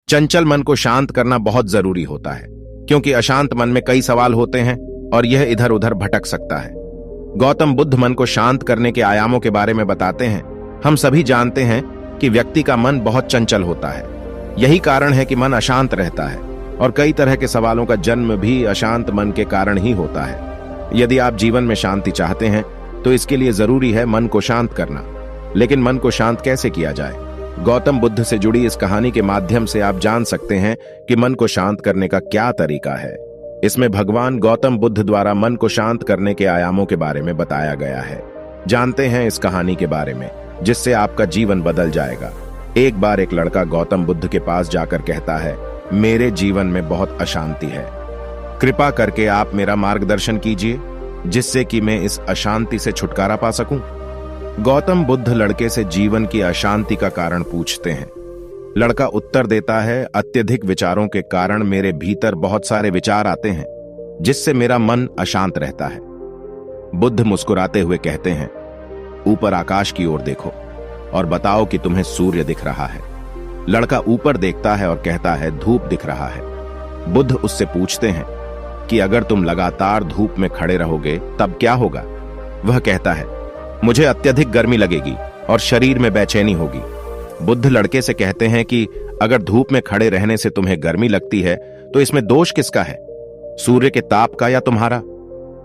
चंचल मन को शांत करना बहुत जरूरी होता है, क्योंकि अशांत मन में कई सवाल होते हैं और यह इधर उधर भटक सकता है। गौतम बुद्ध मन को शांत करने के आयामों के बारे में बताते हैं। हम सभी जानते हैं कि व्यक्ति का मन बहुत चंचल होता है। यही कारण है कि मन अशांत रहता है और कई तरह के सवालों का जन्म भी अशांत मन के कारण ही होता है। यदि आप जीवन में शांति चाहते हैं तो इसके लिए जरूरी है मन को शांत करना। लेकिन मन को शांत कैसे किया जाए? गौतम बुद्ध से जुड़ी इस कहानी के माध्यम से आप जान सकते हैं कि मन को शांत करने का क्या तरीका है। इसमें भगवान गौतम बुद्ध द्वारा मन को शांत करने के आयामों के बारे में बताया गया है। जानते हैं इस कहानी के बारे में, जिससे आपका जीवन बदल जाएगा। एक बार एक लड़का गौतम बुद्ध के पास जाकर कहता है, मेरे जीवन में बहुत अशांति है, कृपा करके आप मेरा मार्गदर्शन कीजिए जिससे कि मैं इस अशांति से छुटकारा पा सकूं। गौतम बुद्ध लड़के से जीवन की अशांति का कारण पूछते हैं। लड़का उत्तर देता है, अत्यधिक विचारों के कारण मेरे भीतर बहुत सारे विचार आते हैं जिससे मेरा मन अशांत रहता है। बुद्ध मुस्कुराते हुए कहते हैं, ऊपर आकाश की ओर देखो और बताओ कि तुम्हें सूर्य दिख रहा है। लड़का ऊपर देखता है और कहता है, धूप दिख रहा है। बुद्ध उससे पूछते हैं कि अगर तुम लगातार धूप में खड़े रहोगे तब क्या होगा? वह कहता है, मुझे अत्यधिक गर्मी लगेगी और शरीर में बेचैनी होगी। बुद्ध लड़के से कहते हैं कि अगर धूप में खड़े रहने से तुम्हें गर्मी लगती है तो इसमें दोष किसका है, सूर्य के ताप का या तुम्हारा?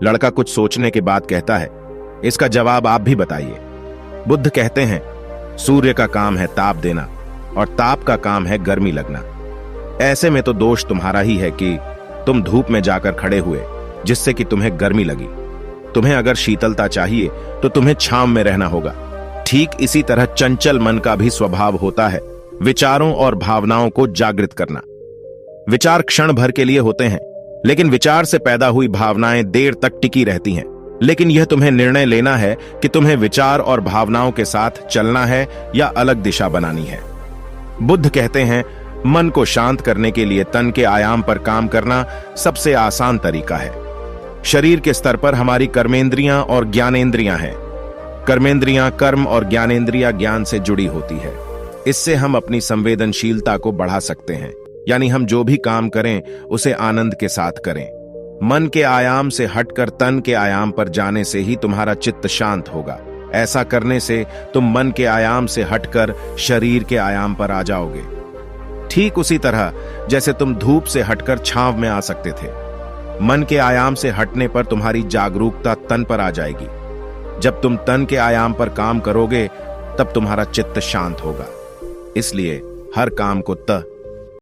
लड़का कुछ सोचने के बाद कहता है, इसका जवाब आप भी बताइए। बुद्ध कहते हैं, सूर्य का काम है ताप देना और ताप का काम है गर्मी लगना। ऐसे में तो दोष तुम्हारा ही है कि तुम धूप में जाकर खड़े हुए जिससे कि तुम्हें गर्मी लगी। तुम्हें अगर शीतलता चाहिए तो तुम्हें छांव में रहना होगा। ठीक इसी तरह चंचल मन का भी स्वभाव होता है, विचारों और भावनाओं को जागृत करना। विचार क्षण भर के लिए होते हैं, लेकिन विचार से पैदा हुई भावनाएं देर तक टिकी रहती हैं। लेकिन यह तुम्हें निर्णय लेना है कि तुम्हें विचार और भावनाओं के साथ चलना है या अलग दिशा बनानी है। बुद्ध कहते हैं, मन को शांत करने के लिए तन के आयाम पर काम करना सबसे आसान तरीका है। शरीर के स्तर पर हमारी कर्मेंद्रियां और ज्ञानेंद्रियां हैं। कर्मेंद्रियां कर्म और ज्ञानेंद्रियां ज्ञान से जुड़ी होती है। इससे हम अपनी संवेदनशीलता को बढ़ा सकते हैं, यानी हम जो भी काम करें उसे आनंद के साथ करें। मन के आयाम से हटकर तन के आयाम पर जाने से ही तुम्हारा चित्त शांत होगा। ऐसा करने से तुम मन के आयाम से हटकर शरीर के आयाम पर आ जाओगे। ठीक उसी तरह जैसे तुम धूप से हटकर छांव में आ सकते थे। मन के आयाम से हटने पर तुम्हारी जागरूकता तन पर आ जाएगी। जब तुम तन के आयाम पर काम करोगे तब तुम्हारा चित्त शांत होगा। इसलिए हर काम को